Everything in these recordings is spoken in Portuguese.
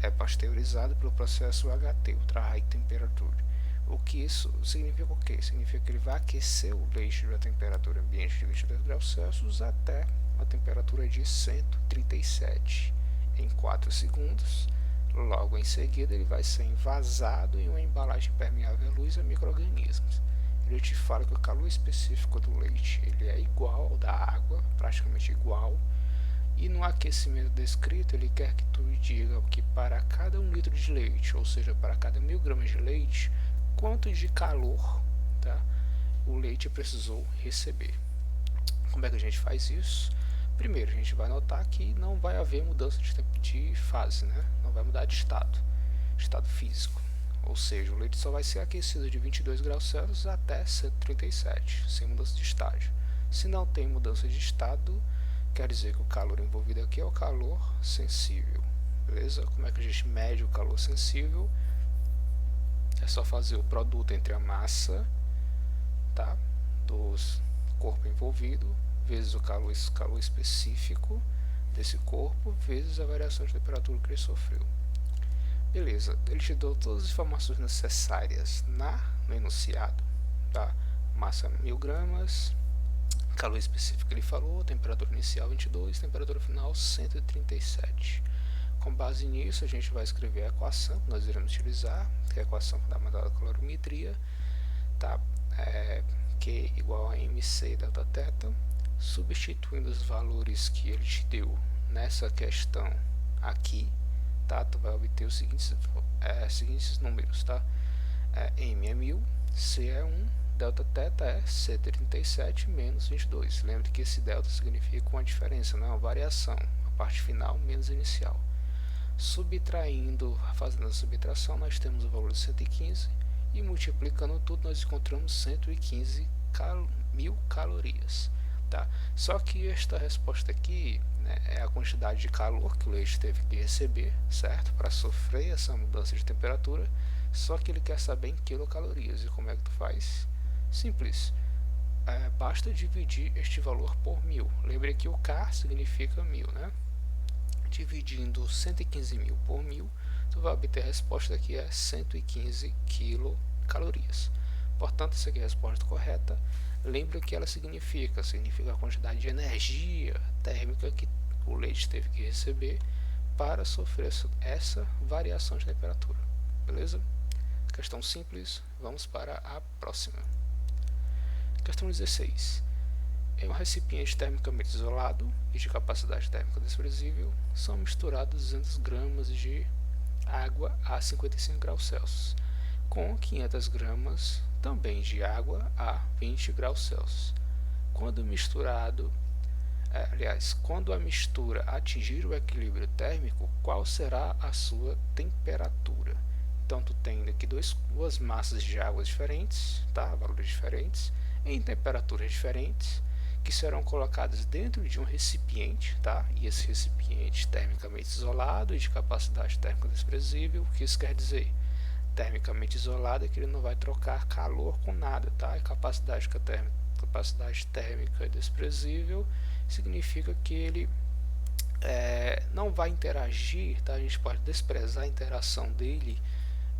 é pasteurizado pelo processo UHT, Ultra High Temperature. O que isso significa o quê? Significa que ele vai aquecer o leite da temperatura ambiente de 22 graus Celsius até a temperatura de 137 em 4 segundos. Logo em seguida, ele vai ser envasado em uma embalagem permeável à luz e a micro-organismos. Ele te fala que o calor específico do leite ele é igual ao da água, praticamente igual, e no aquecimento descrito ele quer que tu diga que para cada 1 litro de leite, ou seja, para cada 1000 gramas de leite, quanto de calor, tá, o leite precisou receber. Como é que a gente faz isso? Primeiro, a gente vai notar que não vai haver mudança de fase, né? Não vai mudar de estado físico. Ou seja, o leite só vai ser aquecido de 22 graus Celsius até 137, sem mudança de estágio. Se não tem mudança de estado, quer dizer que o calor envolvido aqui é o calor sensível. Beleza? Como é que a gente mede o calor sensível? É só fazer o produto entre a massa, tá, do corpo envolvido vezes o calor específico desse corpo vezes a variação de temperatura que ele sofreu. Beleza, ele te deu todas as informações necessárias no enunciado, tá? Massa 1000 gramas, calor específico ele falou, temperatura inicial 22, temperatura final 137. Com base nisso, a gente vai escrever a equação que nós iremos utilizar, que é a equação fundamental da calorimetria, tá? Q igual a mc delta θ, substituindo os valores que ele te deu nessa questão aqui, tá? Tu vai obter os seguintes números, tá? M é 1000, C é 1, delta θ é 137 menos 22. Lembre que esse delta significa uma diferença, não é uma variação, a parte final menos inicial. Fazendo a subtração, nós temos o valor de 115 e multiplicando tudo nós encontramos 115 mil calorias. Tá? Só que esta resposta aqui, né, é a quantidade de calor que o leite teve que receber, certo? Para sofrer essa mudança de temperatura. Só que ele quer saber em quilocalorias. E como é que tu faz? Simples. Basta dividir este valor por 1000. Lembre que o K significa 1000, né? Dividindo 115 mil por 1000, tu vai obter a resposta que é 115 quilocalorias. Portanto, essa aqui é a resposta correta. Lembra o que ela significa? Significa a quantidade de energia térmica que o leite teve que receber para sofrer essa variação de temperatura. Beleza? Questão simples. Vamos para a próxima. Questão 16. Em um recipiente termicamente isolado e de capacidade térmica desprezível, são misturados 200 gramas de água a 55 graus Celsius, com 500 gramas também de água a 20 graus Celsius. Quando a mistura atingir o equilíbrio térmico, qual será a sua temperatura? Então, tu tem aqui duas massas de água diferentes, tá? Valores diferentes, em temperaturas diferentes, que serão colocadas dentro de um recipiente, tá? E esse recipiente termicamente isolado e de capacidade térmica desprezível. O que isso quer dizer? Termicamente isolado é que ele não vai trocar calor com nada, tá? E capacidade térmica desprezível significa que ele não vai interagir, tá? A gente pode desprezar a interação dele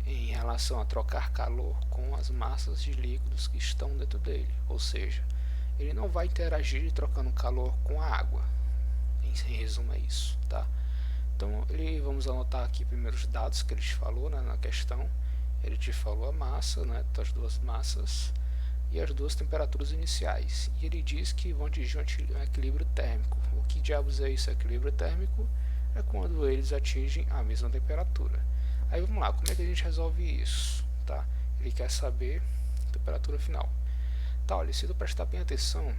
em relação a trocar calor com as massas de líquidos que estão dentro dele, ou seja, ele não vai interagir trocando calor com a água. Em resumo é isso, tá? Então, vamos anotar aqui primeiro os dados que ele te falou, né, na questão. Ele te falou a massa, né, as duas massas e as duas temperaturas iniciais. E ele diz que vão atingir um equilíbrio térmico. O que diabos é isso? Equilíbrio térmico é quando eles atingem a mesma temperatura. Aí vamos lá, como é que a gente resolve isso? Tá? Ele quer saber a temperatura final. Tá, olha, se tu prestar bem atenção,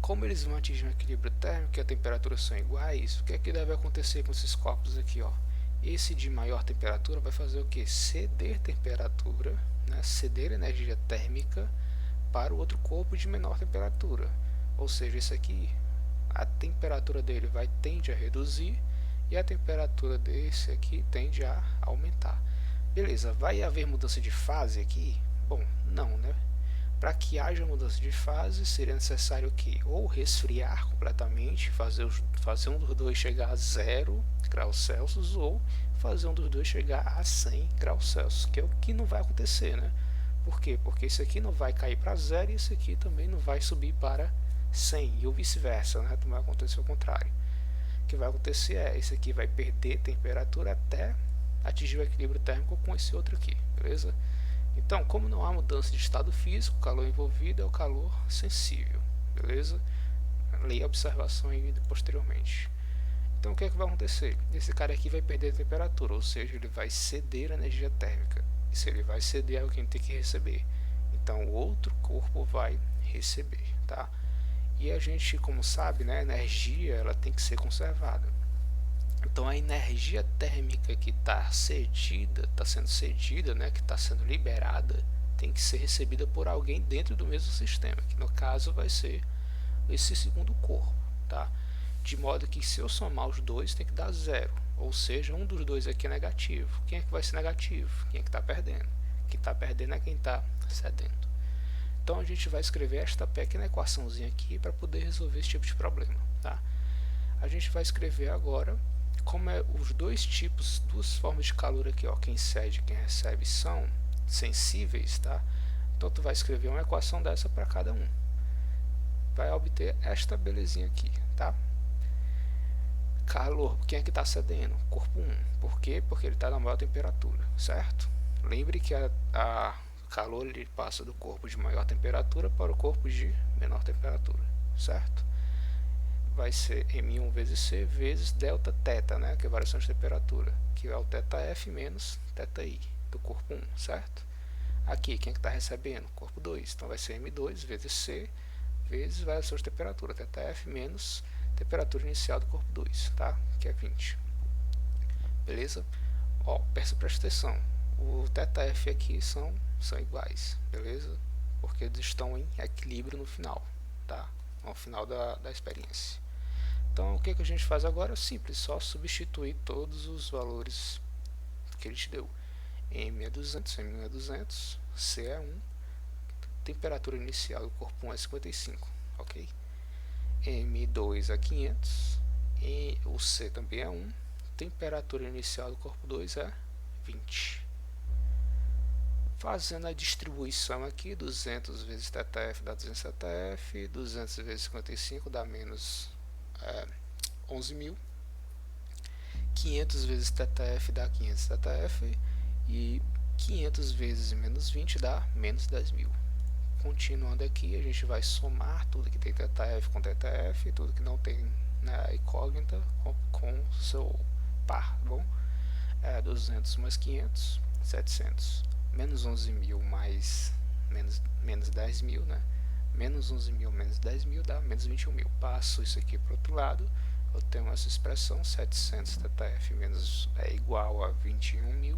como eles vão atingir um equilíbrio térmico e a temperatura são iguais, o que é que deve acontecer com esses corpos aqui? Ó? Esse de maior temperatura vai fazer o que? Ceder temperatura, né? Ceder energia térmica para o outro corpo de menor temperatura. Ou seja, esse aqui, a temperatura dele tende a reduzir e a temperatura desse aqui tende a aumentar. Beleza, vai haver mudança de fase aqui? Bom, não, né? Para que haja mudança de fase, seria necessário o quê? Ou resfriar completamente, fazer um dos dois chegar a 0 graus Celsius, ou fazer um dos dois chegar a 100 graus Celsius, que é o que não vai acontecer, né? Por quê? Porque esse aqui não vai cair para 0 e esse aqui também não vai subir para 100, e o vice-versa, né? Não vai acontecer o contrário. O que vai acontecer é, esse aqui vai perder temperatura até atingir o equilíbrio térmico com esse outro aqui, beleza? Então, como não há mudança de estado físico, o calor envolvido é o calor sensível, beleza? Leia a observação aí posteriormente. Então, o que é que vai acontecer? Esse cara aqui vai perder temperatura, ou seja, ele vai ceder a energia térmica. E se ele vai ceder, alguém tem que receber. Então, o outro corpo vai receber, tá? E a gente, como sabe, né, a energia ela tem que ser conservada. Então a energia térmica que está cedida, está sendo cedida, né, que está sendo liberada, tem que ser recebida por alguém dentro do mesmo sistema, que no caso vai ser esse segundo corpo, tá? De modo que se eu somar os dois tem que dar 0, ou seja, um dos dois aqui é negativo. Quem é que vai ser negativo? Quem é que está perdendo? Quem está perdendo é quem está cedendo. Então a gente vai escrever esta pequena equaçãozinha aqui para poder resolver esse tipo de problema, tá? A gente vai escrever agora como os dois tipos, duas formas de calor aqui, ó, quem cede e quem recebe são sensíveis, tá? Então tu vai escrever uma equação dessa para cada um. Vai obter esta belezinha aqui, tá? Calor, quem é que está cedendo? Corpo 1. Por quê? Porque ele está na maior temperatura, certo? Lembre que a calor ele passa do corpo de maior temperatura para o corpo de menor temperatura, certo? Vai ser M1 vezes C vezes delta θ, né, que é a variação de temperatura, que é o θF menos θI do corpo 1, certo? Aqui, quem é que está recebendo? Corpo 2, então vai ser M2 vezes C vezes variação de temperatura, θF menos temperatura inicial do corpo 2, tá? Que é 20. Beleza? Ó, presta atenção, o θF aqui são iguais, beleza? Porque eles estão em equilíbrio no final, tá? Ao final da experiência. Então, o que a gente faz agora é simples, só substituir todos os valores que ele te deu. M é 200, M1 é 200, C é 1, temperatura inicial do corpo 1 é 55, ok? M2 é 500, e o C também é 1, temperatura inicial do corpo 2 é 20. Fazendo a distribuição aqui, 200 vezes θF dá 200 θF, 200 vezes 55 dá menos 11.000, 500 vezes θF dá 500 θF, e 500 vezes menos 20 dá menos 10.000. Continuando aqui, a gente vai somar tudo que tem θF com θF, e tudo que não tem, né, incógnita com seu par, tá bom? 200 mais 500, 700. Menos 11.000 mais menos 10.000, né? Menos 11.000 menos 10.000 dá menos 21.000. Passo isso aqui para o outro lado, eu tenho essa expressão, 700 θF menos é igual a 21.000.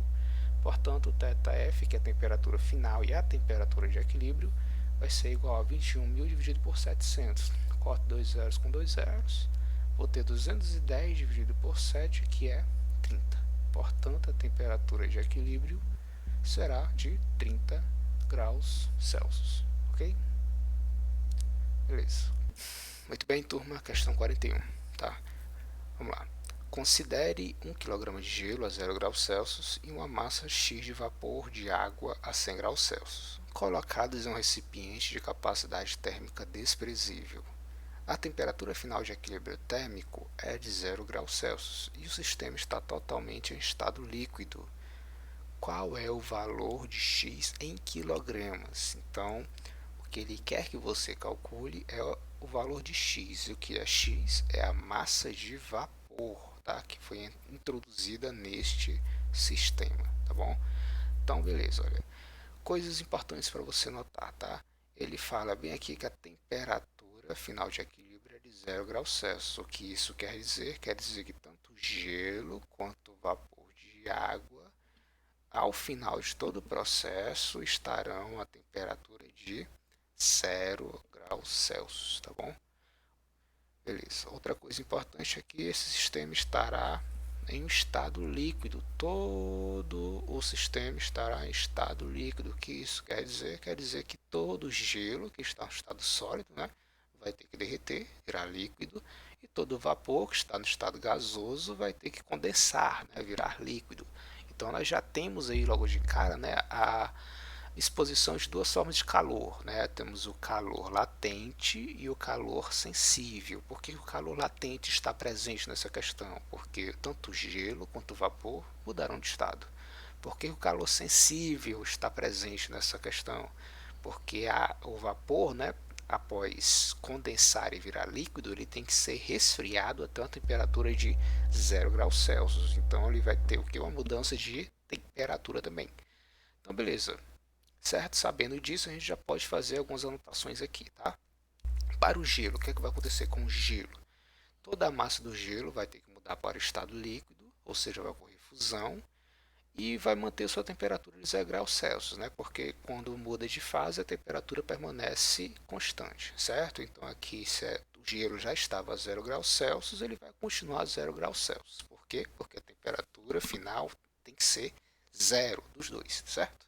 Portanto, o θF, que é a temperatura final e a temperatura de equilíbrio, vai ser igual a 21.000 dividido por 700. Corto 2 zeros com 2 zeros. Vou ter 210 dividido por 7, que é 30. Portanto, a temperatura de equilíbrio será de 30 graus Celsius, ok? Beleza. Muito bem, turma, questão 41, tá? Vamos lá. Considere 1 kg de gelo a 0 graus Celsius e uma massa X de vapor de água a 100 graus Celsius, colocados em um recipiente de capacidade térmica desprezível. A temperatura final de equilíbrio térmico é de 0 graus Celsius e o sistema está totalmente em estado líquido. Qual é o valor de X em quilogramas? Então, o que ele quer que você calcule é o valor de X. E o que é X? É a massa de vapor, tá? Que foi introduzida neste sistema, tá bom? Então, beleza, olha. Coisas importantes para você notar, tá? Ele fala bem aqui que a temperatura final de equilíbrio é de 0 graus Celsius. O que isso quer dizer? Quer dizer que tanto gelo quanto vapor de água, ao final de todo o processo, estarão a temperatura de 0 graus Celsius, tá bom? Beleza. Outra coisa importante é que esse sistema estará em um estado líquido. Todo o sistema estará em estado líquido. O que isso quer dizer? Quer dizer que todo gelo que está no estado sólido, né, vai ter que derreter, virar líquido, e todo vapor que está no estado gasoso vai ter que condensar, né, virar líquido. Então nós já temos aí logo de cara, né, a exposição de duas formas de calor, né? Temos o calor latente e o calor sensível. Por que o calor latente está presente nessa questão? Porque tanto o gelo quanto o vapor mudaram de estado. Por que o calor sensível está presente nessa questão? Porque o vapor, né, após condensar e virar líquido, ele tem que ser resfriado até uma temperatura de 0 °C. Então ele vai ter o que? Uma mudança de temperatura também. Então beleza. Certo? Sabendo disso, a gente já pode fazer algumas anotações aqui, tá? Para o gelo, o que é que vai acontecer com o gelo? Toda a massa do gelo vai ter que mudar para o estado líquido, ou seja, vai ocorrer fusão, e vai manter sua temperatura de 0 °C, né? Porque quando muda de fase, a temperatura permanece constante, certo? Então aqui, se o gelo já estava a 0 °C, ele vai continuar a 0 °C. Por quê? Porque a temperatura final tem que ser zero dos dois, certo?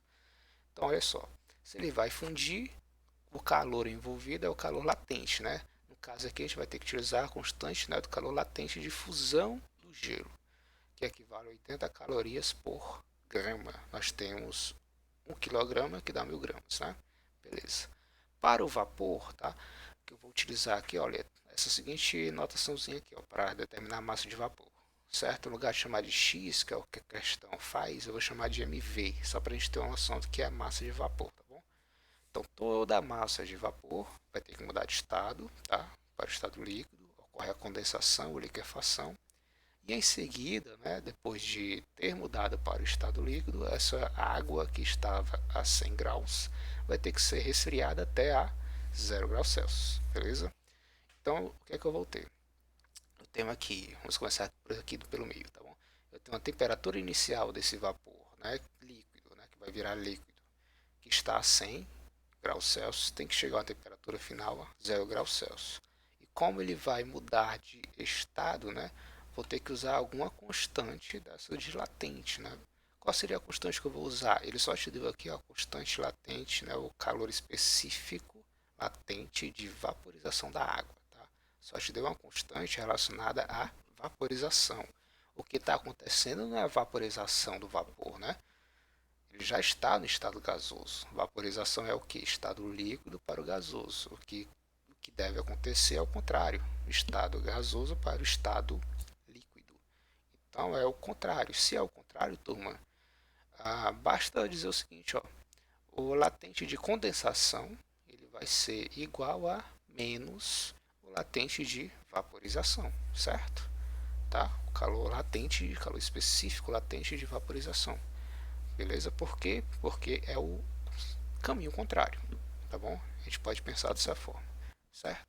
Então, olha só, se ele vai fundir, o calor envolvido é o calor latente, né? No caso aqui, a gente vai ter que utilizar a constante, né, do calor latente de fusão do gelo, que equivale a 80 calorias por grama. Nós temos 1 kg que dá 1000 gramas, né? Beleza. Para o vapor, tá? Que eu vou utilizar aqui, olha, essa seguinte notaçãozinha aqui, ó, para determinar a massa de vapor. Certo? No lugar de chamar de X, que é o que a questão faz, eu vou chamar de MV, só para a gente ter uma noção do que é a massa de vapor, tá bom? Então, toda a massa de vapor vai ter que mudar de estado, tá? Para o estado líquido, ocorre a condensação ou liquefação. E em seguida, né, depois de ter mudado para o estado líquido, essa água que estava a 100 graus vai ter que ser resfriada até a 0 °C, beleza? Então, o que é que eu vou ter? Eu tenho aqui, vamos começar por aqui pelo meio, tá bom? Eu tenho a temperatura inicial desse vapor, né, líquido, né, que vai virar líquido, que está a 100 graus Celsius, tem que chegar a uma temperatura final a 0 graus Celsius. E como ele vai mudar de estado, né, vou ter que usar alguma constante dessa de latente, né? Qual seria a constante que eu vou usar? Ele só te deu aqui a constante latente, né, o calor específico latente de vaporização da água, tá? Só te deu uma constante relacionada à vaporização. O que está acontecendo não é a vaporização do vapor, né? Ele já está no estado gasoso. Vaporização é o que? Estado líquido para o gasoso. O que deve acontecer é o contrário. Estado gasoso para o estado líquido. Então é o contrário. Se é o contrário, turma, basta dizer o seguinte, ó, o latente de condensação ele vai ser igual a menos o latente de vaporização, certo? Tá? O calor latente, calor específico latente de vaporização. Beleza? Por quê? Porque é o caminho contrário, tá bom? A gente pode pensar dessa forma, certo?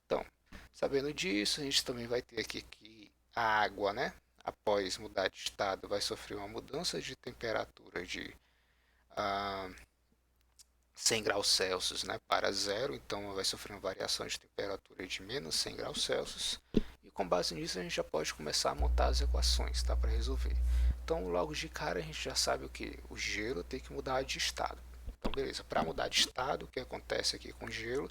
Então, sabendo disso, a gente também vai ter aqui que a água, né, após mudar de estado, vai sofrer uma mudança de temperatura de 100 graus Celsius, né, para zero, então vai sofrer uma variação de temperatura de menos 100 graus Celsius. E com base nisso, a gente já pode começar a montar as equações, tá, para resolver. Então, logo de cara, a gente já sabe o que? O gelo tem que mudar de estado. Então, beleza, para mudar de estado, o que acontece aqui com o gelo?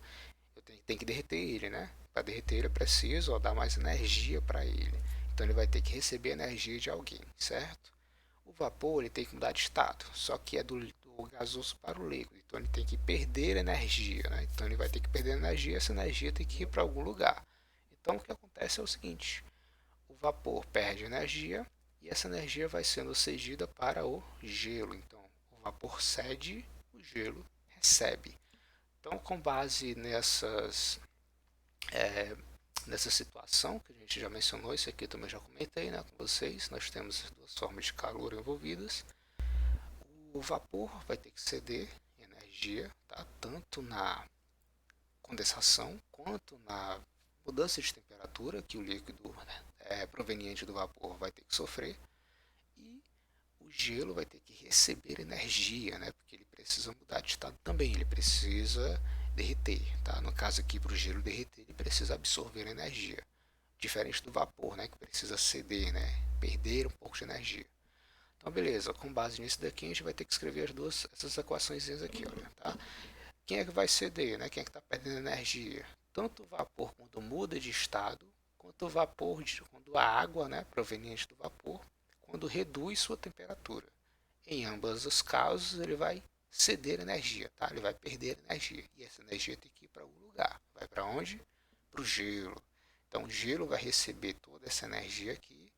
Eu tenho que derreter ele, né? Para derreter ele, eu preciso dar mais energia para ele. Então, ele vai ter que receber energia de alguém, certo? O vapor ele tem que mudar de estado, só que é do gasoso para o líquido. Então, ele tem que perder energia, né? Então, ele vai ter que perder energia, essa energia tem que ir para algum lugar. Então, o que acontece é o seguinte: o vapor perde energia e essa energia vai sendo cedida para o gelo. Então, o vapor cede, o gelo recebe. Então, com base nessa situação que a gente já mencionou, isso aqui eu também já comentei, né, com vocês, nós temos as duas formas de calor envolvidas. O vapor vai ter que ceder energia, tá? Tanto na condensação quanto na mudança de temperatura que o líquido, né, proveniente do vapor vai ter que sofrer. E o gelo vai ter que receber energia, né? Porque ele precisa mudar de estado também, ele precisa derreter, tá? No caso aqui, para o gelo derreter, ele precisa absorver energia. diferente do vapor, né, que precisa ceder, né, perder um pouco de energia. Então, beleza, com base nisso daqui, a gente vai ter que escrever essas equações aqui, olha, tá? Quem é que vai ceder, né? Quem é que está perdendo energia? Tanto o vapor quando muda de estado, quanto o vapor, quando a água, né, proveniente do vapor, quando reduz sua temperatura. Em ambos os casos, ele vai ceder energia, tá? Ele vai perder energia. E essa energia tem que ir para algum lugar. Vai para onde? Para o gelo. Então, o gelo vai receber toda essa energia aqui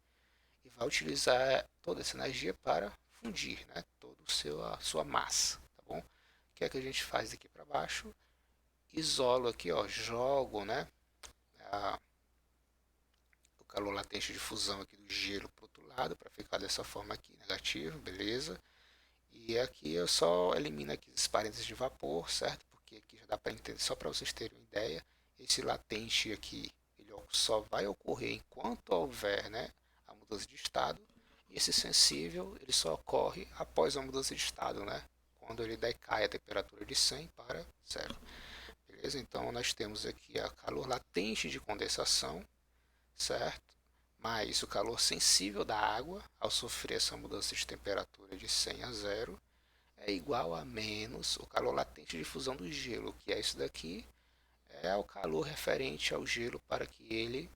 e vai utilizar toda essa energia para fundir, né, toda a sua massa, tá bom? O que é que a gente faz aqui para baixo? Isolo aqui, ó, jogo, né, a, o calor latente de fusão aqui do gelo para o outro lado para ficar dessa forma aqui, negativo, beleza? E aqui eu só elimino aqui os parênteses de vapor, certo? Porque aqui já dá para entender, só para vocês terem uma ideia, esse latente aqui ele só vai ocorrer enquanto houver, né, a mudança de estado, e esse sensível ele só ocorre após a mudança de estado, né, quando ele decai a temperatura de 100 para 0. Beleza? Então nós temos aqui a calor latente de condensação, certo? Mais o calor sensível da água ao sofrer essa mudança de temperatura de 100 a 0 é igual a menos o calor latente de fusão do gelo, que é isso daqui, é o calor referente ao gelo para que ele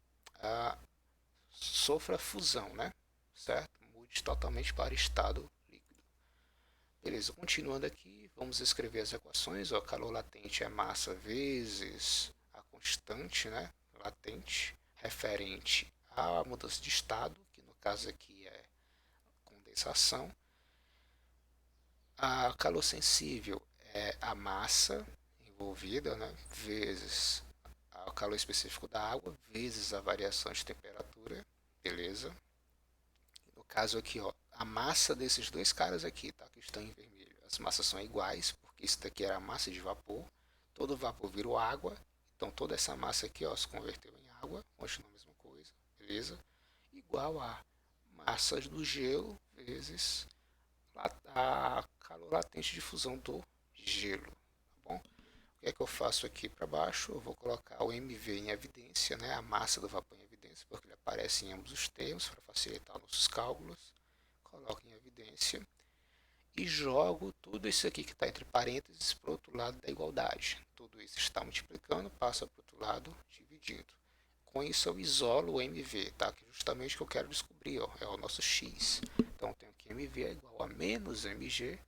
ah, sofra fusão, né? Certo? Mude totalmente para estado líquido. Beleza, continuando aqui, vamos escrever as equações. O calor latente é massa vezes a constante, né, latente, referente à mudança de estado, que no caso aqui é condensação. A calor sensível é a massa envolvida, né, vezes o calor específico da água, vezes a variação de temperatura, beleza? No caso aqui, ó, a massa desses dois caras aqui, tá, que estão em vermelho, as massas são iguais, porque isso daqui era a massa de vapor, todo vapor virou água, então toda essa massa aqui, ó, se converteu em água, continua a mesma coisa, beleza? Igual a massas do gelo vezes a calor latente de fusão do gelo, tá bom? O que é que eu faço aqui para baixo? Eu vou colocar o MV em evidência, né, a massa do vapor em evidência, porque ele aparece em ambos os termos para facilitar nossos cálculos. Coloco em evidência e jogo tudo isso aqui que está entre parênteses para o outro lado da igualdade. Tudo isso está multiplicando, passa para o outro lado, dividindo. Com isso eu isolo o MV, tá? Que é justamente o que eu quero descobrir, ó, é o nosso X. Então eu tenho que MV é igual a menos MG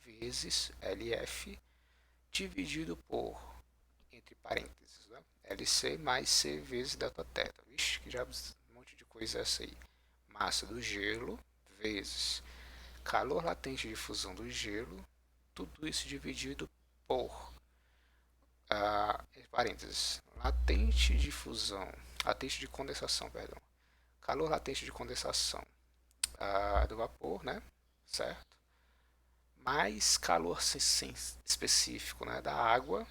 vezes LF dividido por, entre parênteses, né, LC mais C vezes delta teta. Vixe, que já um monte de coisa essa aí. Massa do gelo vezes calor latente de fusão do gelo, tudo isso dividido por, parênteses, latente de condensação, perdão, calor latente de condensação do vapor, né, certo? Mais calor específico, né, da água,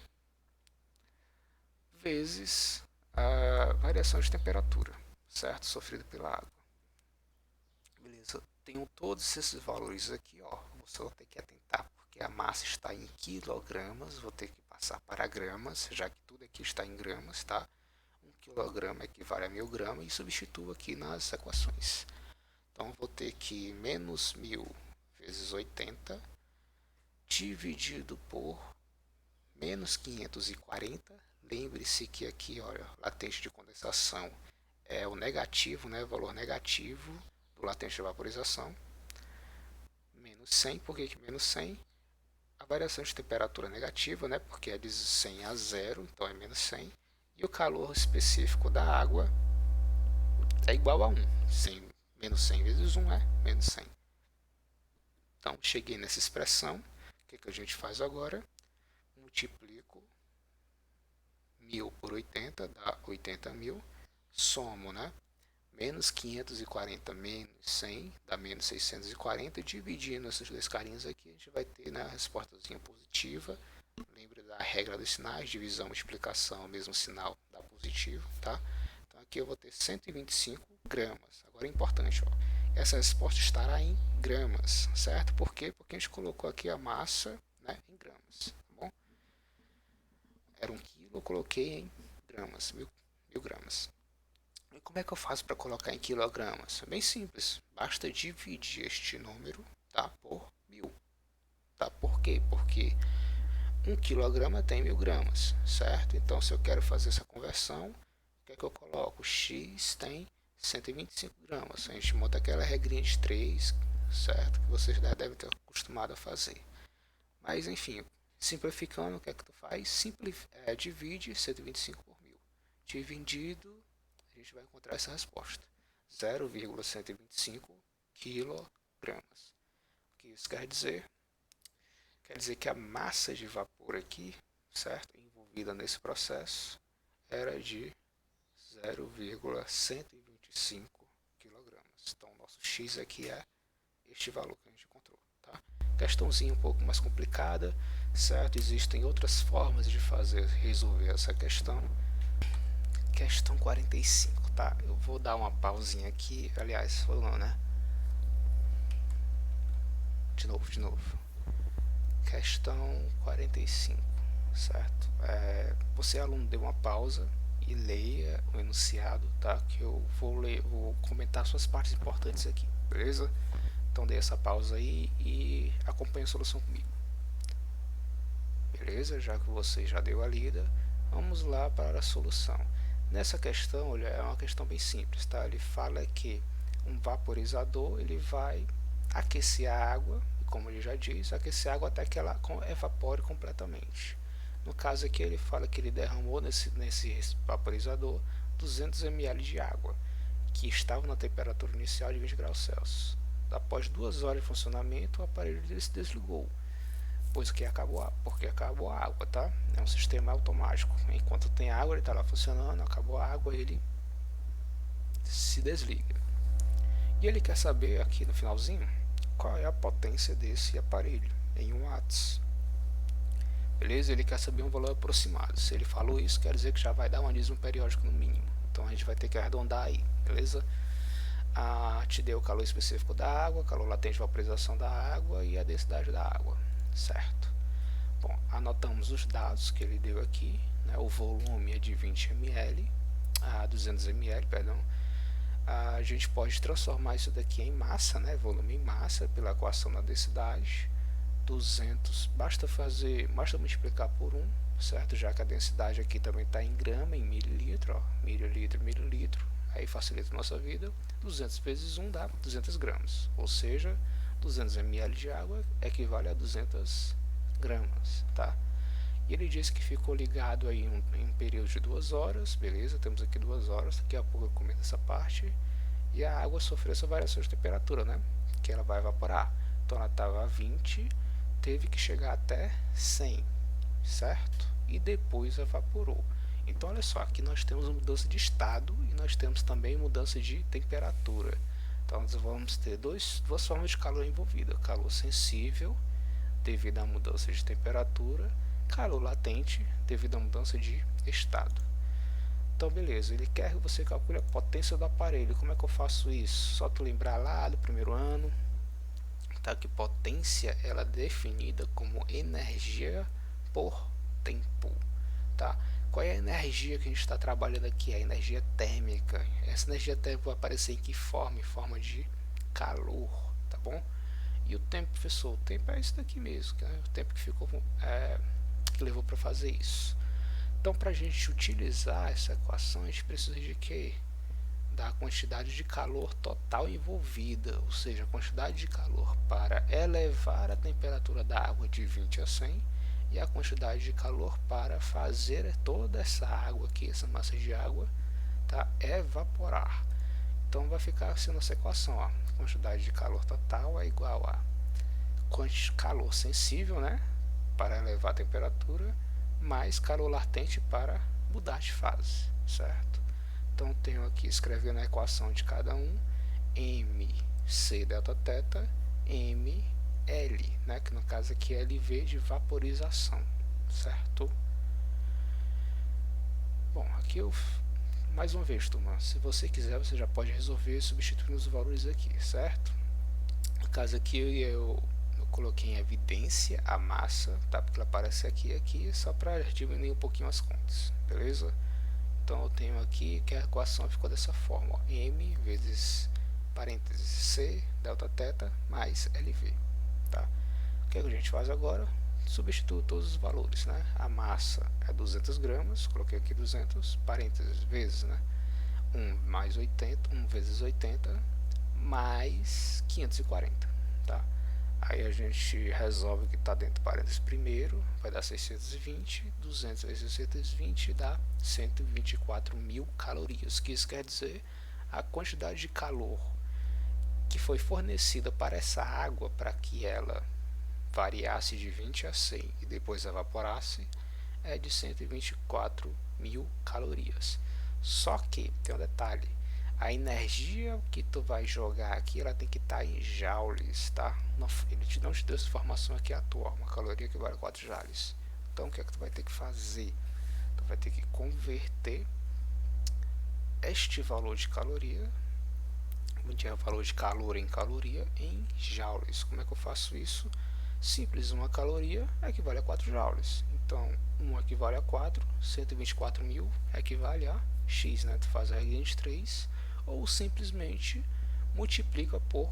vezes a variação de temperatura, certo? Sofrida pela água. Beleza, tenho todos esses valores aqui, ó. Você vai ter que atentar porque a massa está em quilogramas, vou ter que passar para gramas, já que tudo aqui está em gramas, tá? 1 kg equivale a 1000 gramas e substituo aqui nas equações. Então vou ter que menos 1000 vezes 80 dividido por menos 540. Lembre-se que aqui, olha, latente de condensação é o negativo, né, valor negativo do latente de vaporização. Menos 100, por que menos 100? A variação de temperatura negativa, né, porque é de 100 a 0, então é menos 100. E o calor específico da água é igual a 1. 100, menos 100 vezes 1 é menos 100. Então, cheguei nessa expressão. O que a gente faz agora? Multiplico 1000 por 80, dá 80.000. Somo, né? Menos 540 menos 100 dá menos 640. Dividindo esses dois carinhos aqui, a gente vai ter, né, a respostazinha positiva. Lembre da regra dos sinais, divisão, multiplicação, mesmo sinal dá positivo, tá? Então aqui eu vou ter 125 gramas. Agora é importante, ó, essa resposta estará em gramas, certo? Por quê? Porque a gente colocou aqui a massa, né, em gramas, tá bom? Era 1 quilo, eu coloquei em gramas, mil gramas. O Como é que eu faço para colocar em quilogramas? É bem simples, basta dividir este número, tá, por 1000. Tá? Por quê? Porque 1 quilograma tem 1000 gramas, certo? Então, se eu quero fazer essa conversão, o que é que eu coloco? X tem 125 gramas. A gente monta aquela regrinha de 3, certo? Que vocês já devem ter acostumado a fazer. Mas, enfim, simplificando, o que é que tu faz? Divide 125 por 1000. Dividido, a gente vai encontrar essa resposta. 0,125 quilogramas. O que isso quer dizer? Quer dizer que a massa de vapor aqui, certo, envolvida nesse processo, era de 0,125 kg. Então, o nosso X aqui é este valor que a gente encontrou. Tá? Questãozinha um pouco mais complicada, certo? Existem outras formas de resolver essa questão. Questão 45, tá? Eu vou dar uma pausinha aqui. Aliás, foi não, né? De novo. Questão 45, certo? Você, aluno, dê uma pausa e leia o enunciado, tá? Que eu vou comentar suas partes importantes aqui, beleza? Então dê essa pausa aí e acompanhe a solução comigo. Beleza? Já que você já deu a lida, vamos lá para a solução. Nessa questão, olha, é uma questão bem simples, tá? Ele fala que um vaporizador ele vai aquecer a água, e como ele já diz, aquecer a água até que ela evapore completamente. No caso aqui, ele fala que ele derramou nesse vaporizador 200 ml de água, que estava na temperatura inicial de 20 graus Celsius. Após 2 horas de funcionamento, o aparelho dele se desligou, porque acabou a água, tá? É um sistema automático. Enquanto tem água, ele está lá funcionando, acabou a água, ele se desliga. E ele quer saber aqui no finalzinho qual é a potência desse aparelho em watts. Beleza? Ele quer saber um valor aproximado. Se ele falou isso, quer dizer que já vai dar um anismo periódico no mínimo. Então a gente vai ter que arredondar aí, beleza? Te deu o calor específico da água, calor latente de vaporização da água e a densidade da água, certo? Bom, anotamos os dados que ele deu aqui, né? O volume é de 20 ml, 200 ml, perdão. A gente pode transformar isso daqui em massa, né? Volume em massa pela equação da densidade. 200, basta multiplicar por 1, certo? Já que a densidade aqui também está em grama, em mililitro, ó, mililitro, aí facilita a nossa vida. 200 vezes 1 dá 200 gramas, ou seja, 200 ml de água equivale a 200 gramas, tá? E ele disse que ficou ligado aí em um período de 2 horas, beleza? Temos aqui 2 horas, daqui a pouco eu comento essa parte. E a água sofreu essa variação de temperatura, né? Que ela vai evaporar. Então ela estava a 20, teve que chegar até 100, certo? E depois evaporou. Então olha só, aqui nós temos mudança de estado e nós temos também mudança de temperatura. Então nós vamos ter duas formas de calor envolvida: calor sensível devido à mudança de temperatura, calor latente devido à mudança de estado. Então beleza, ele quer que você calcule a potência do aparelho. Como é que eu faço isso? Só tu lembrar lá do primeiro ano, tá? Que potência ela é definida como energia por tempo, tá? Qual é a energia que a gente está trabalhando aqui? A energia térmica. Essa energia térmica vai aparecer em que forma? Em forma de calor, tá bom? E o tempo, professor? O tempo é isso daqui mesmo, né? O tempo que ficou que levou para fazer isso. Então, para a gente utilizar essa equação, a gente precisa de quê? Da quantidade de calor total envolvida, ou seja, a quantidade de calor para elevar a temperatura da água de 20 a 100 e a quantidade de calor para fazer toda essa água aqui, essa massa de água, tá, evaporar. Então vai ficar sendo essa equação, ó. Quantidade de calor total é igual a calor sensível, né, para elevar a temperatura, mais calor latente para mudar de fase, certo? Então tenho aqui escrevendo a equação de cada um: mc delta θ ml, né, que no caso aqui é LV de vaporização, certo? Bom, aqui eu mais uma vez, turma, se você quiser você já pode resolver substituindo os valores aqui, certo? No caso aqui eu coloquei em evidência a massa, tá? Porque ela aparece aqui só para diminuir um pouquinho as contas, beleza? Então eu tenho aqui que a equação ficou dessa forma, ó, m vezes parênteses c delta θ mais LV, tá? O que a gente faz agora? Substituo todos os valores, né? A massa é 200 gramas, coloquei aqui 200, parênteses, vezes, né? 1 mais 80, 1 vezes 80, mais 540, tá? Aí a gente resolve o que está dentro do parênteses primeiro, vai dar 620, 200 vezes 620 dá 124 mil calorias, que isso quer dizer a quantidade de calor que foi fornecida para essa água para que ela variasse de 20 a 100 e depois evaporasse é de 124 mil calorias. Só que tem um detalhe, a energia que tu vai jogar aqui ela tem que estar em joules, tá? Ele não te deu essa informação aqui à toa, uma caloria que vale 4 joules. Então o que é que tu vai ter que fazer? Tu vai ter que converter este valor de caloria, o valor de calor em caloria, em joules. Como é que eu faço isso? Simples, uma caloria equivale a 4 joules. Então, 1 equivale a 4, 124 mil equivale a x, né? Tu faz a regra de 3, ou simplesmente multiplica por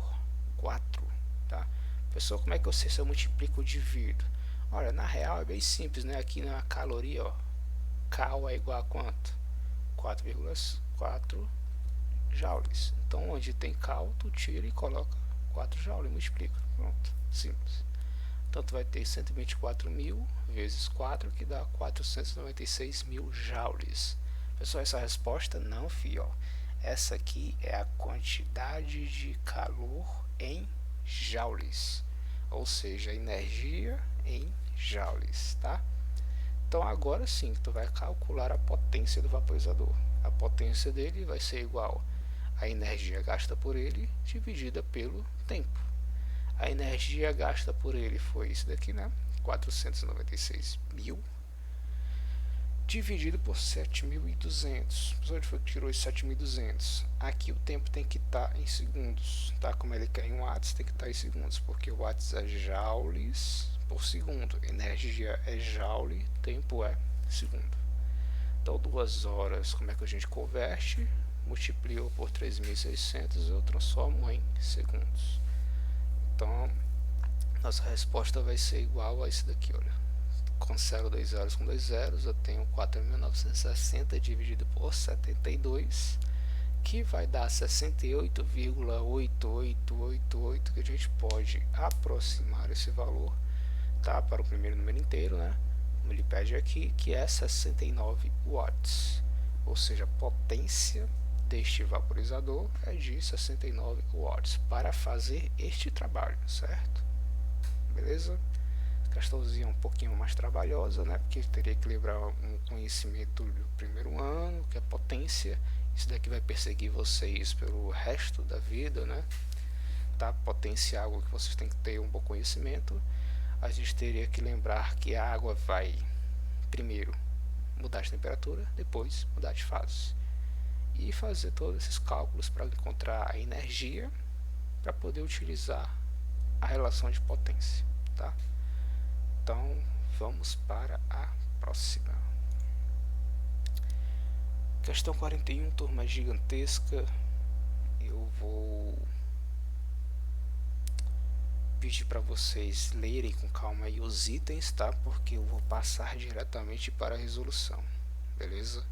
4, tá? Pessoal, como é que eu sei se eu multiplico ou divido? Olha, na real é bem simples, né? Aqui na caloria, ó, cal é igual a quanto? 4,4 joules. Então, onde tem cal, tu tira e coloca 4 joules, multiplica. Pronto, simples. Então, tu vai ter 124 mil vezes 4, que dá 496 mil joules. Pessoal, essa resposta não, fio. Essa aqui é a quantidade de calor em joules, ou seja, energia em joules, tá? Então, agora sim, tu vai calcular a potência do vaporizador. A potência dele vai ser igual à energia gasta por ele dividida pelo tempo. A energia gasta por ele foi isso daqui, né? 496 mil dividido por 7.200. Onde foi que tirou esse 7.200? Aqui o tempo tem que estar em segundos, tá? Como ele quer em watts, tem que estar em segundos, porque watts é joules por segundo, energia é joule, tempo é segundo. Então 2 horas, como é que a gente converte? Multiplico por 3.600, eu transformo em segundos. Então, nossa resposta vai ser igual a isso daqui, olha. Cancelo 2 zeros com 2 zeros, eu tenho 4.960 dividido por 72, que vai dar 68,8888, que a gente pode aproximar esse valor, tá? Para o primeiro número inteiro, né? Como ele pede aqui, que é 69 watts, ou seja, a potência deste vaporizador é de 69 watts para fazer este trabalho, certo? Beleza? Questãozinha um pouquinho mais trabalhosa, né? Porque teria que lembrar um conhecimento do primeiro ano, que é potência. Isso daqui vai perseguir vocês pelo resto da vida, né? Tá? Potência é algo que vocês têm que ter um bom conhecimento. A gente teria que lembrar que a água vai primeiro mudar de temperatura, depois mudar de fase. E fazer todos esses cálculos para encontrar a energia para poder utilizar a relação de potência, tá? Então, vamos para a próxima. Questão 41, turma gigantesca. Eu vou pedir para vocês lerem com calma aí os itens, tá? Porque eu vou passar diretamente para a resolução, beleza?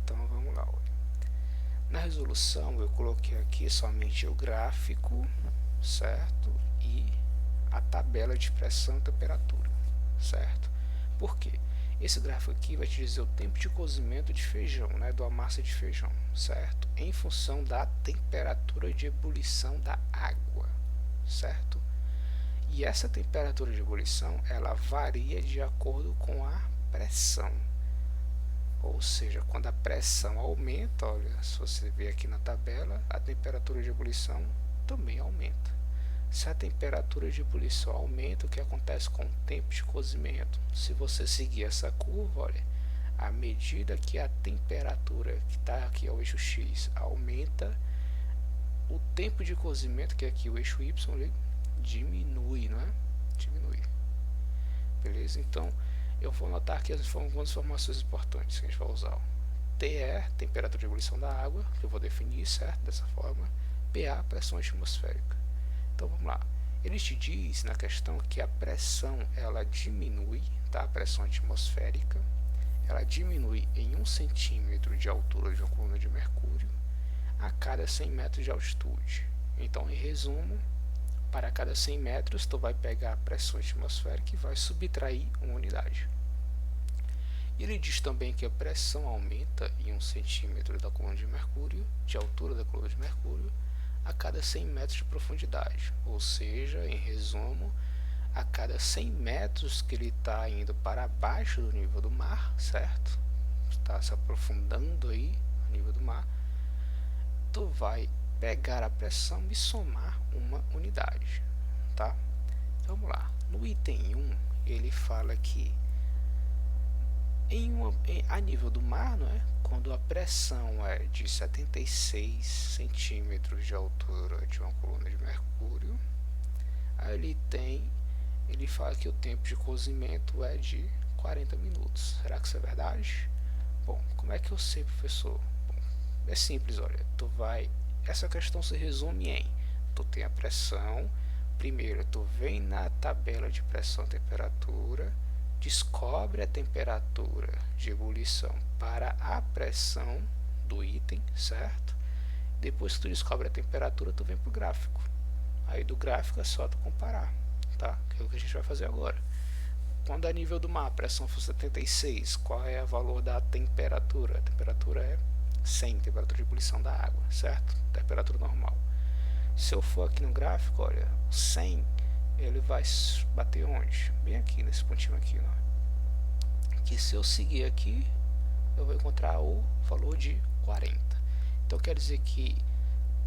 Então, vamos lá, olha. Na resolução, eu coloquei aqui somente o gráfico, certo? E a tabela de pressão e temperatura, certo? Por quê? Esse gráfico aqui vai te dizer o tempo de cozimento de feijão, né, da massa de feijão, certo? Em função da temperatura de ebulição da água, certo? E essa temperatura de ebulição, ela varia de acordo com a pressão. Ou seja, quando a pressão aumenta, olha, se você ver aqui na tabela, a temperatura de ebulição também aumenta. Se a temperatura de ebulição aumenta, o que acontece com o tempo de cozimento? Se você seguir essa curva, olha, à medida que a temperatura que está aqui ao eixo X aumenta, o tempo de cozimento, que é aqui o eixo Y, ali, diminui, não é? Diminui. Beleza? Então, eu vou anotar aqui algumas informações importantes que a gente vai usar. T é temperatura de ebulição da água, que eu vou definir, certo? Dessa forma. PA, pressão atmosférica. Então vamos lá. Ele te diz na questão que a pressão ela diminui, tá? A pressão atmosférica, ela diminui em 1 centímetro de altura de uma coluna de mercúrio a cada 100 metros de altitude. Então, em resumo, para cada 100 metros, tu vai pegar a pressão atmosférica e vai subtrair uma unidade. E ele diz também que a pressão aumenta em 1 centímetro da coluna de mercúrio, de altura da coluna de mercúrio, a cada 100 metros de profundidade. Ou seja, em resumo, a cada 100 metros que ele está indo para baixo do nível do mar, certo? Está se aprofundando aí no nível do mar, tu vai pegar a pressão e somar uma unidade, tá? Então, vamos lá. No item 1, ele fala que a nível do mar, não é? Quando a pressão é de 76 centímetros de altura de uma coluna de mercúrio, aí ele fala que o tempo de cozimento é de 40 minutos. Será que isso é verdade? Bom, como é que eu sei, professor? Bom, é simples, olha, essa questão se resume em, tu tem a pressão, primeiro tu vem na tabela de pressão e temperatura, descobre a temperatura de ebulição para a pressão do item, certo? Depois que tu descobre a temperatura, tu vem para o gráfico. Aí do gráfico é só tu comparar, tá? Que é o que a gente vai fazer agora. Quando a nível do mar a pressão for 76, qual é o valor da temperatura? A temperatura é 100, temperatura de ebulição da água, certo? Temperatura normal. Se eu for aqui no gráfico, olha, 100, ele vai bater onde? Bem aqui, nesse pontinho aqui, ó. Que se eu seguir aqui, eu vou encontrar o valor de 40. Então quer dizer que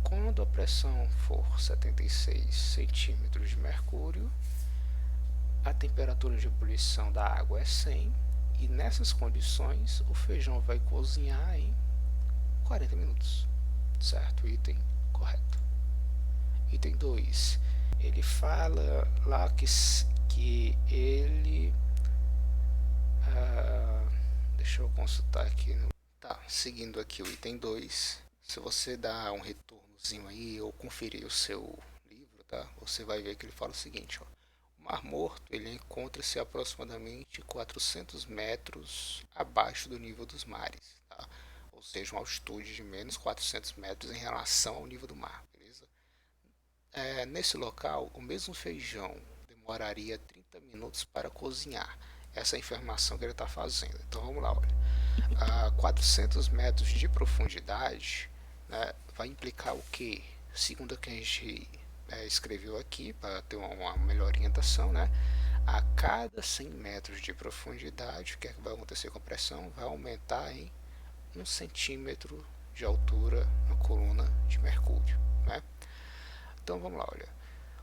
quando a pressão for 76 centímetros de mercúrio, a temperatura de ebulição da água é 100, e nessas condições o feijão vai cozinhar em 40 minutos, certo? Item correto. Item 2, ele fala lá que ele... deixa eu consultar aqui. Tá, seguindo aqui o item 2, se você dá um retornozinho aí ou conferir o seu livro, tá? Você vai ver que ele fala o seguinte, ó. O Mar Morto, ele encontra-se aproximadamente 400 metros abaixo do nível dos mares, tá? Ou seja, uma altitude de menos 400 metros em relação ao nível do mar, beleza? Nesse local, o mesmo feijão demoraria 30 minutos para cozinhar. Essa é a informação que ele está fazendo. Então vamos lá, olha. A 400 metros de profundidade, né, vai implicar o que? Segundo o que a gente escreveu aqui, para ter uma melhor orientação, né? A cada 100 metros de profundidade, o que é que vai acontecer com a pressão? Vai aumentar em 1 centímetro de altura na coluna de mercúrio, né? Então vamos lá, olha.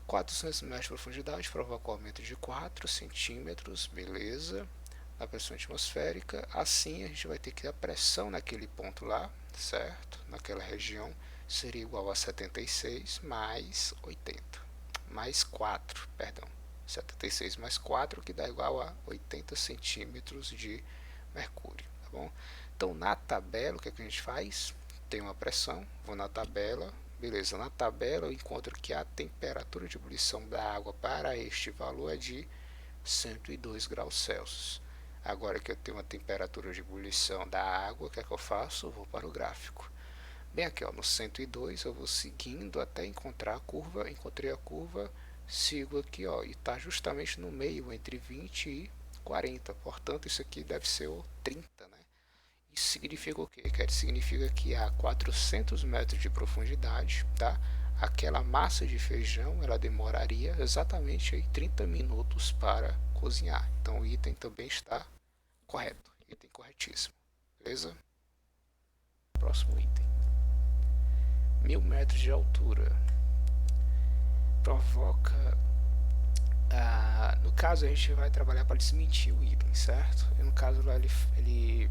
400 metros de profundidade provoca um aumento de 4 centímetros, beleza, na pressão atmosférica. Assim a gente vai ter que a pressão naquele ponto lá, certo? Naquela região seria igual a 76 mais 80, mais 4, perdão, 76 mais 4, que dá igual a 80 centímetros de mercúrio, tá bom? Então na tabela, o que, é que a gente faz? Tem uma pressão, vou na tabela, beleza, na tabela eu encontro que a temperatura de ebulição da água para este valor é de 102 graus Celsius. Agora que eu tenho uma temperatura de ebulição da água, o que é que eu faço? Eu vou para o gráfico. Bem aqui, ó, no 102 eu vou seguindo até encontrar a curva, encontrei a curva, sigo aqui, ó, e está justamente no meio, entre 20 e 40, portanto isso aqui deve ser o 30, né? Isso significa o quê? Significa que a 400 metros de profundidade, tá? Aquela massa de feijão, ela demoraria exatamente aí 30 minutos para cozinhar. Então o item também está correto, item corretíssimo, beleza? Próximo item. 1000 metros de altura provoca, no caso a gente vai trabalhar para desmentir o item, certo? E no caso lá ele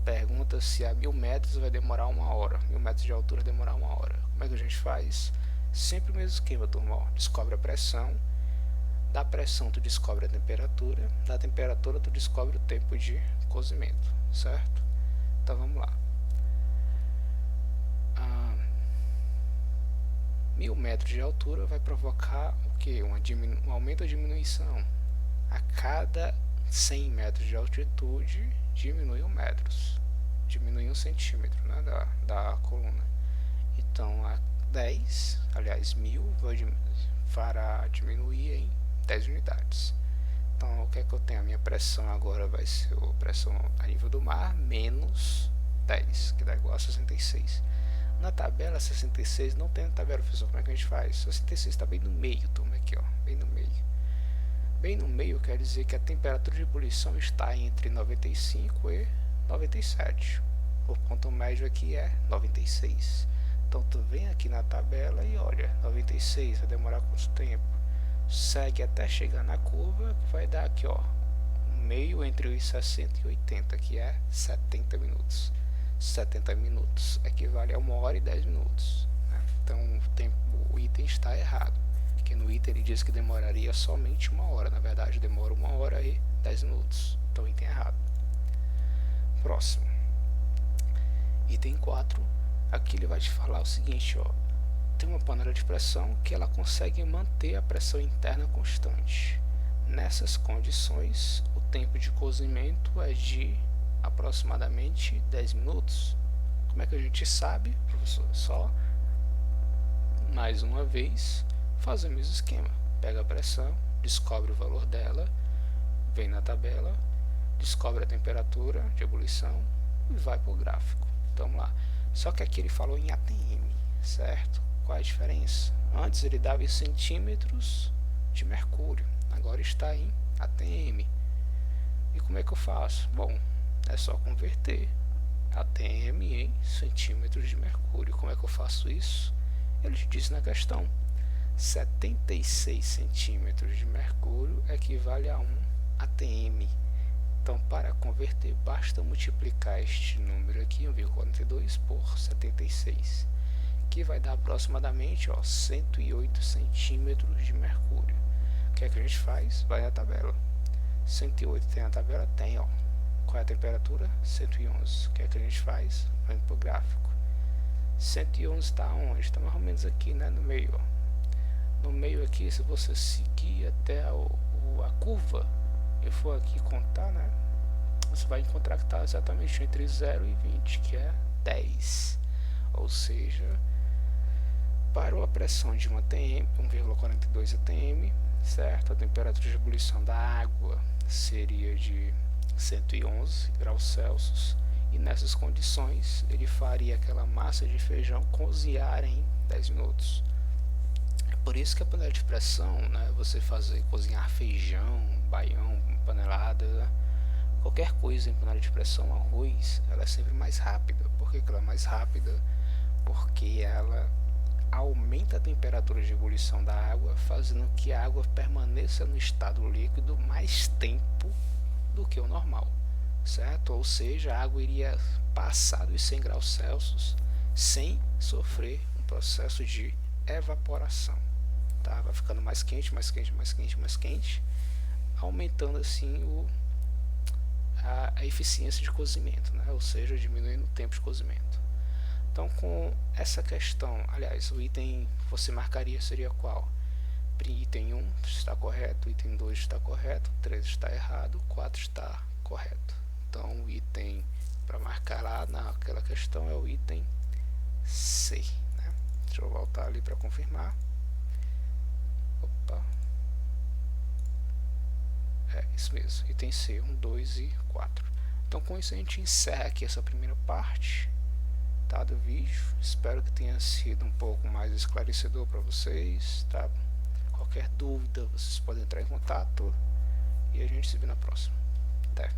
pergunta se a 1000 metros vai demorar 1 hora, 1000 metros de altura demorar 1 hora. Como é que a gente faz? Sempre o mesmo esquema, turma, ó. Descobre a pressão, da pressão tu descobre a temperatura, da temperatura tu descobre o tempo de cozimento, certo? Então vamos lá. 1000 metros de altura vai provocar o que? Um aumento ou diminuição? A cada 100 metros de altitude diminui 1 metros, diminui 1 centímetro, né, da coluna. Então a 10, aliás 1000 fará diminuir em 10 unidades. Então o que é que eu tenho? A minha pressão agora vai ser a pressão a nível do mar menos 10, que dá igual a 66. Na tabela 66 não tem na tabela, professor, como é que a gente faz? 66 está bem no meio, turma, aqui ó, bem no meio. Bem no meio quer dizer que a temperatura de ebulição está entre 95 e 97. O ponto médio aqui é 96. Então tu vem aqui na tabela e olha, 96 vai demorar quanto tempo? Segue até chegar na curva, que vai dar aqui ó, meio entre os 60 e 80, que é 70 minutos. 70 minutos equivale a 1 hora e 10 minutos, né? Então o item está errado, porque no item ele diz que demoraria somente 1 hora, na verdade demora 1 hora e 10 minutos, então o item é errado. Próximo, item 4, aqui ele vai te falar o seguinte, ó, tem uma panela de pressão que ela consegue manter a pressão interna constante. Nessas condições, o tempo de cozimento é de aproximadamente 10 minutos. Como é que a gente sabe, professor? Só, mais uma vez, fazer o mesmo esquema. Pega a pressão, descobre o valor dela, vem na tabela, descobre a temperatura de ebulição e vai para o gráfico. Então, vamos lá. Só que aqui ele falou em ATM, certo? Qual a diferença? Antes ele dava em centímetros de mercúrio, agora está em ATM. E como é que eu faço? Bom, é só converter ATM em centímetros de mercúrio. Como é que eu faço isso? Ele disse na questão: 76 centímetros de mercúrio equivale a 1 ATM. Então, para converter, basta multiplicar este número aqui, 1,42, por 76, que vai dar aproximadamente 108 centímetros de mercúrio. O que é que a gente faz? Vai na tabela. 108 tem na tabela? Tem, ó. Qual é a temperatura? 111. O que é que a gente faz? Vem para o gráfico. 111 está onde? Está mais ou menos aqui, né? No meio, ó. No meio aqui, se você seguir até a curva e for aqui contar, né? Você vai encontrar que está exatamente entre 0 e 20, que é 10. Ou seja, para a pressão de 1 atm, 1,42 atm, certo? A temperatura de ebulição da água seria de 111 graus Celsius, e nessas condições ele faria aquela massa de feijão cozinhar em 10 minutos. É por isso que a panela de pressão, né, você fazer cozinhar feijão, baião, panelada, qualquer coisa em panela de pressão, arroz, ela é sempre mais rápida. Por que ela é mais rápida? Porque ela aumenta a temperatura de ebulição da água, fazendo que a água permaneça no estado líquido mais tempo do que o normal, certo? Ou seja, a água iria passar dos 100 graus Celsius sem sofrer um processo de evaporação, tá? Vai ficando mais quente, mais quente, mais quente, mais quente, aumentando assim a eficiência de cozimento, né? Ou seja, diminuindo o tempo de cozimento. Então, com essa questão, aliás, o item que você marcaria seria qual? Item 1 está correto, item 2 está correto, 3 está errado, 4 está correto. Então, o item para marcar lá naquela questão é o item C, né? Deixa eu voltar ali para confirmar. Opa. É isso mesmo, item C, 1, 2 e 4. Então, com isso a gente encerra aqui essa primeira parte, tá, do vídeo. Espero que tenha sido um pouco mais esclarecedor para vocês, tá? Qualquer dúvida, vocês podem entrar em contato e a gente se vê na próxima. Até!